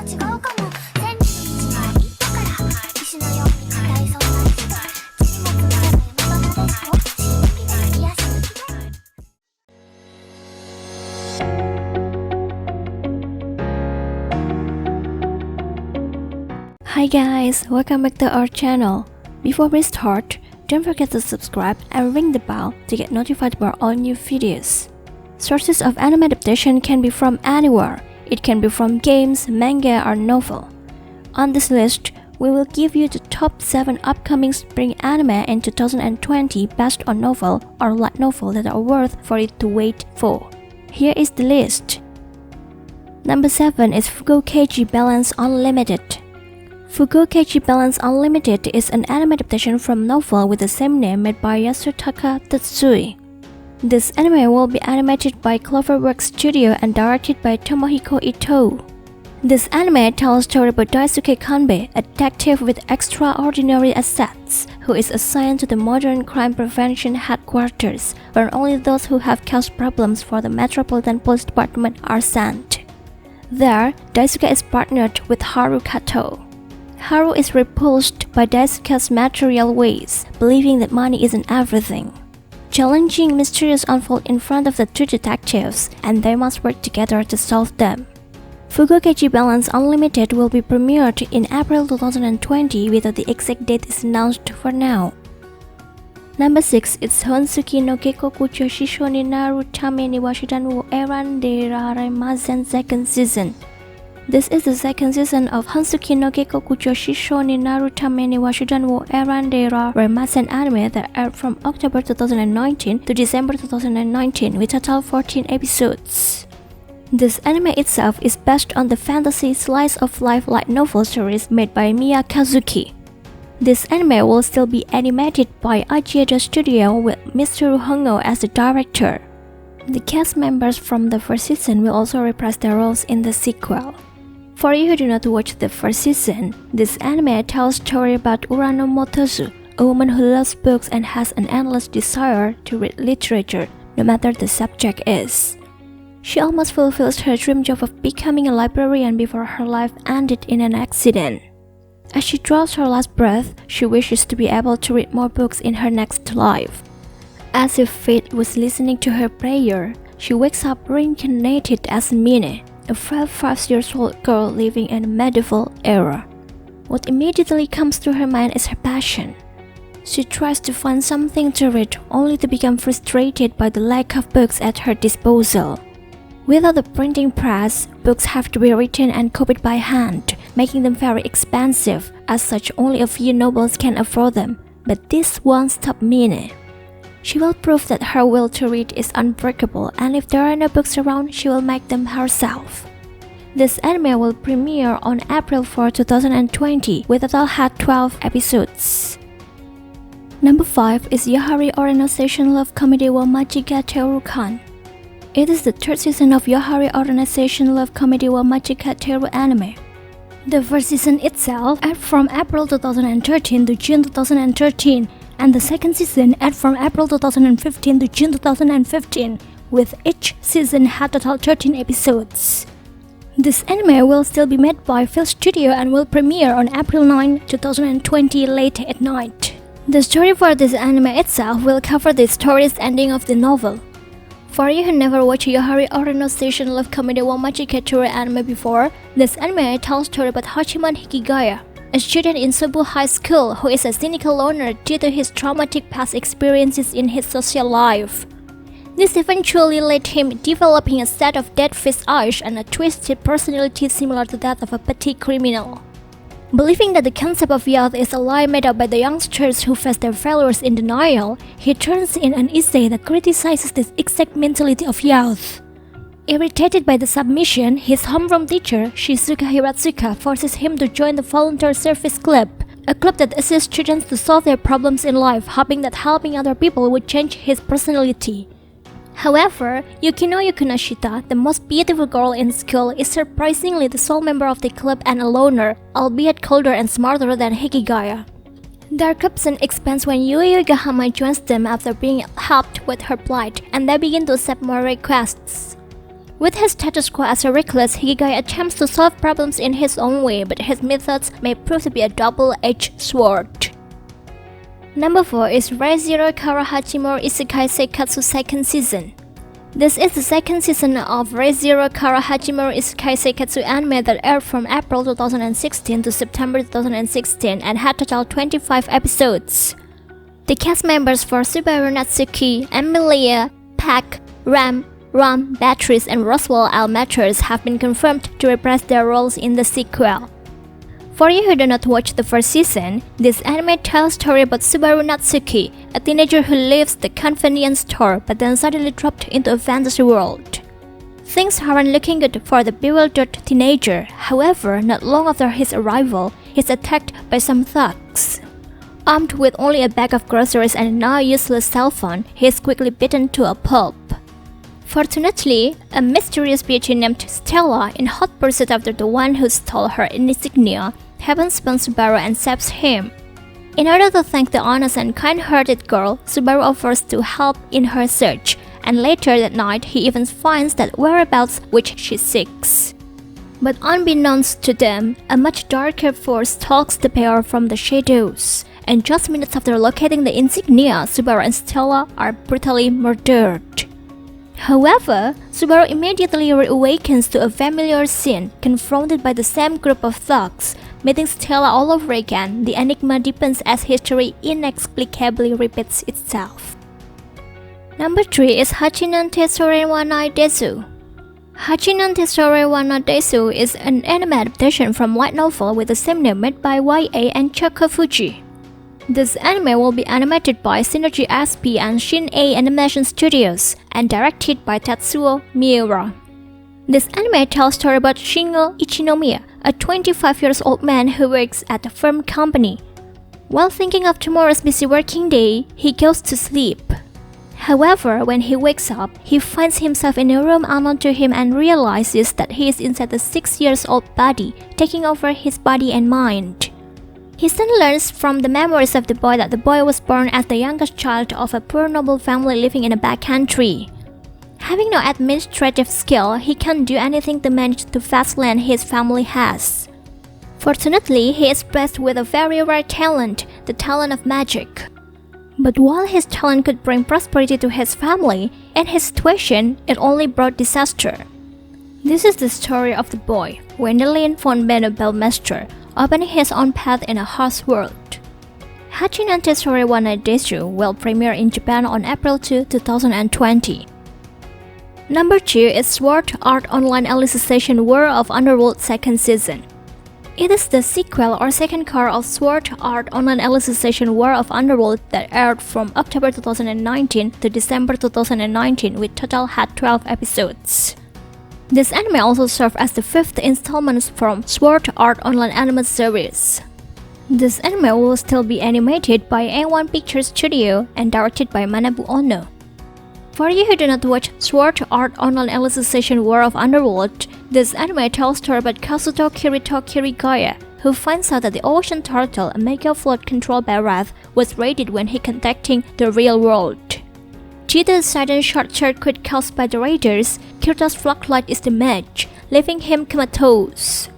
Hi guys, welcome back to our channel. Before we start, don't forget to subscribe and ring the bell to get notified about all new videos. Sources of anime adaptation can be from anywhere. It can be from games, manga, or novel. On this list, we will give you the top 7 upcoming spring anime in 2020 based on novel or light novel that are worth for it to wait for. Here is the list. Number 7 is Fugou Keiji Balance Unlimited. Fugou Keiji Balance Unlimited is an anime adaptation from novel with the same name made by Yasutaka Tetsui. This anime will be animated by Cloverworks Studio and directed by Tomohiko Ito. This anime tells a story about Daisuke Kanbei, a detective with extraordinary assets, who is assigned to the Modern Crime Prevention Headquarters, where only those who have caused problems for the Metropolitan Police Department are sent. There, Daisuke is partnered with Haru Kato. Haru is repulsed by Daisuke's material ways, believing that money isn't everything. Challenging mysteries unfold in front of the two detectives, and they must work together to solve them. Fugou Keiji Balance Unlimited will be premiered in April 2020 without the exact date is announced for now. Number 6 is Honzuki no Gekokujou Shisho ni Naru Tame ni Shudan wo Erandeiraremasen second season. This is the second season of Honzuki no Gekokujou Shisho ni Naru Tame ni Shudan wo Erandeiraremasen anime that aired from October 2019 to December 2019 with total 14 episodes. This anime itself is based on the fantasy slice-of-life light novel series made by Miya Kazuki. This anime will still be animated by Ajimeru Studio with Mitsuru Hongo as the director. The cast members from the first season will also reprise their roles in the sequel. For you who do not watch the first season, this anime tells a story about Urano Motozu, a woman who loves books and has an endless desire to read literature, no matter the subject is. She almost fulfills her dream job of becoming a librarian before her life ended in an accident. As she draws her last breath, she wishes to be able to read more books in her next life. As if fate was listening to her prayer, she wakes up reincarnated as Mine, a frail 5-year-old girl living in a medieval era. What immediately comes to her mind is her passion. She tries to find something to read, only to become frustrated by the lack of books at her disposal. Without the printing press, books have to be written and copied by hand, making them very expensive. As such, only a few nobles can afford them, but this won't stop Mine. She will prove that her will to read is unbreakable, and if there are no books around, she will make them herself. This anime will premiere on April 4, 2020, with a total had 12 episodes. Number 5 is Yahari Organization Love Comedy wa Machigatteiru. It is the third season of Yahari Organization Love Comedy wa Machigatteiru anime. The first season itself aired from April 2013 to June 2013, and the second season aired from April 2015 to June 2015, with each season had total 13 episodes. This anime will still be made by Phil Studio and will premiere on April 9, 2020 late at night. The story for this anime itself will cover the story's ending of the novel. For you who never watched Yahari Organization Love Comedy wa Machigatteiru anime before, this anime tells a story about Hachiman Hikigaya, a student in Subu High School who is a cynical loner due to his traumatic past experiences in his social life. This eventually led him developing a set of dead fish eyes and a twisted personality similar to that of a petty criminal. Believing that the concept of youth is a lie made up by the youngsters who face their failures in denial, he turns in an essay that criticizes this exact mentality of youth. Irritated by the submission, his homeroom teacher, Shizuka Hiratsuka, forces him to join the Volunteer Service Club, a club that assists students to solve their problems in life, hoping that helping other people would change his personality. However, Yukino Yukinashita, the most beautiful girl in school, is surprisingly the sole member of the club and a loner, albeit colder and smarter than Hikigaya. Their corruption expands when Yui Gahama joins them after being helped with her plight, and they begin to accept more requests. With his status quo as a recluse, Hikigaya attempts to solve problems in his own way, but his methods may prove to be a double-edged sword. Number 4 is Re:Zero Kara Hachimeru Isekai Seikatsu second season. This is the second season of Re:Zero Kara Hachimeru Isekai Seikatsu anime that aired from April 2016 to September 2016 and had total 25 episodes. The cast members for Subaru Natsuki, Emilia, Pac, Ram, Beatrice, and Roswell L. Matters have been confirmed to reprise their roles in the sequel. For you who do not watch the first season, this anime tells a story about Subaru Natsuki, a teenager who leaves the convenience store but then suddenly dropped into a fantasy world. Things aren't looking good for the bewildered teenager. However, not long after his arrival, he's attacked by some thugs. Armed with only a bag of groceries and a now useless cell phone, he is quickly beaten to a pulp. Fortunately, a mysterious beauty named Stella, in hot pursuit after the one who stole her insignia, happens upon Subaru and saves him. In order to thank the honest and kind-hearted girl, Subaru offers to help in her search, and later that night he even finds that whereabouts which she seeks. But unbeknownst to them, a much darker force stalks the pair from the shadows, and just minutes after locating the insignia, Subaru and Stella are brutally murdered. However, Subaru immediately reawakens to a familiar scene, confronted by the same group of thugs. Meeting Stella all over again, the enigma deepens as history inexplicably repeats itself. Number 3 is Hachi-nan Tesore wa Nai Deshou. Hachi-nan Tesore wa Nai Deshou is an anime adaptation from light novel with the same name made by YA and Chokofuji. This anime will be animated by Synergy SP and Shin-A Animation Studios and directed by Tatsuo Miura. This anime tells a story about Shingo Ichinomiya, a 25-year-old man who works at a firm company. While thinking of tomorrow's busy working day, he goes to sleep. However, when he wakes up, he finds himself in a room unknown to him and realizes that he is inside the 6-year-old body, taking over his body and mind. He soon learns from the memories of the boy that the boy was born as the youngest child of a poor noble family living in a backcountry. Having no administrative skill, he can't do anything to manage the vast land his family has. Fortunately, he is blessed with a very rare talent, the talent of magic. But while his talent could bring prosperity to his family, in his situation, it only brought disaster. This is the story of the boy, Wendelin von Benno Bellmester, opening his own path in a harsh world. Hachi-nan Tesore wa Nai Deshou will premiere in Japan on April 2, 2020. Number 2 is Sword Art Online Alicization War of Underworld second season. It is the sequel or second car of Sword Art Online Alicization War of Underworld that aired from October 2019 to December 2019 with total had 12 episodes. This anime also served as the 5th installment from Sword Art Online anime series. This anime will still be animated by A1 Pictures Studio and directed by Manabu Ono. For you who do not watch Sword Art Online Alicization War of Underworld, this anime tells a story about Kazuto Kirito Kirigaya, who finds out that the ocean turtle, a mega float controlled by Wrath, was raided when he contacting the real world. Due to the sudden short circuit caused by the raiders, Kirito's floodlight is damaged, leaving him comatose.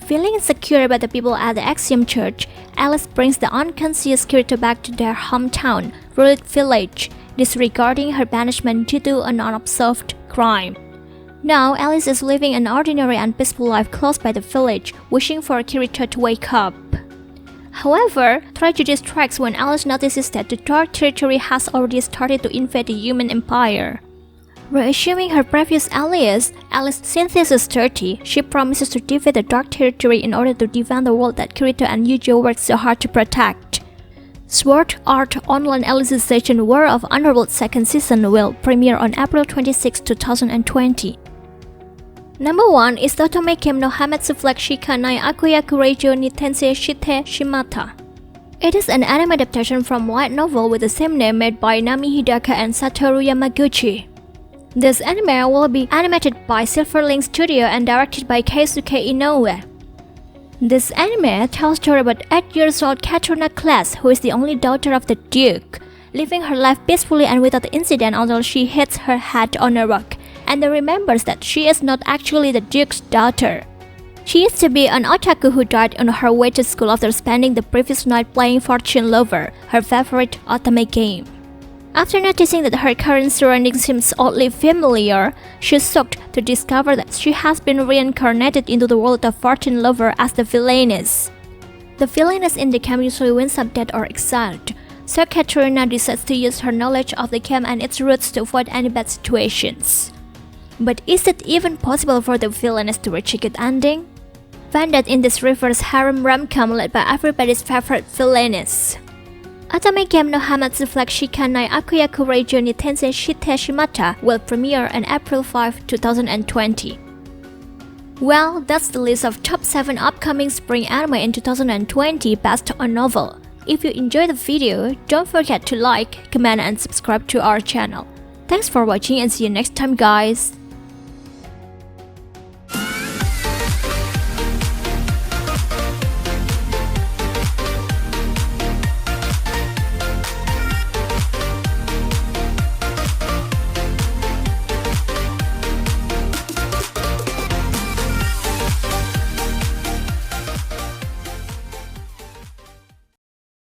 Feeling insecure about the people at the Axiom Church, Alice brings the unconscious Kirito back to their hometown, Rulit Village, disregarding her banishment due to an unobserved crime. Now, Alice is living an ordinary and peaceful life close by the village, wishing for Kirito to wake up. However, tragedy strikes when Alice notices that the Dark Territory has already started to invade the human empire. Reassuming her previous alias, Alice Synthesis 30, she promises to defeat the Dark Territory in order to defend the world that Kirito and Yujo work so hard to protect. Sword Art Online Alicization War of Underworld second season will premiere on April 26, 2020. Number 1 is Otome Game no Hametsu Flag Shika Nai Akuyaku Reijou ni Tensei shiteshimatta. It is an anime adaptation from light novel with the same name made by Nami Hidaka and Satoru Yamaguchi. This anime will be animated by Silverlink Studio and directed by Keisuke Inoue. This anime tells a story about 8-year-old Katrina Class, who is the only daughter of the Duke, living her life peacefully and without incident until she hits her head on a rock, and then remembers that she is not actually the duke's daughter. She used to be an otaku who died on her way to school after spending the previous night playing Fortune Lover, her favorite Otome game. After noticing that her current surroundings seems oddly familiar, she's shocked to discover that she has been reincarnated into the world of Fortune Lover as the villainess. The villainess in the game usually wins up dead or exiled, so Katrina decides to use her knowledge of the game and its roots to avoid any bad situations. But is it even possible for the villainess to reach a good ending? Find that in this reverse harem rom-com led by everybody's favorite villainess. Otome Game no Hametsu Flag Shika Nai Akuyaku Reijou ni Tensei Shiteshimatta will premiere on April 5, 2020. Well, that's the list of top 7 upcoming spring anime in 2020 based on novel. If you enjoyed the video, don't forget to like, comment and subscribe to our channel. Thanks for watching and see you next time guys!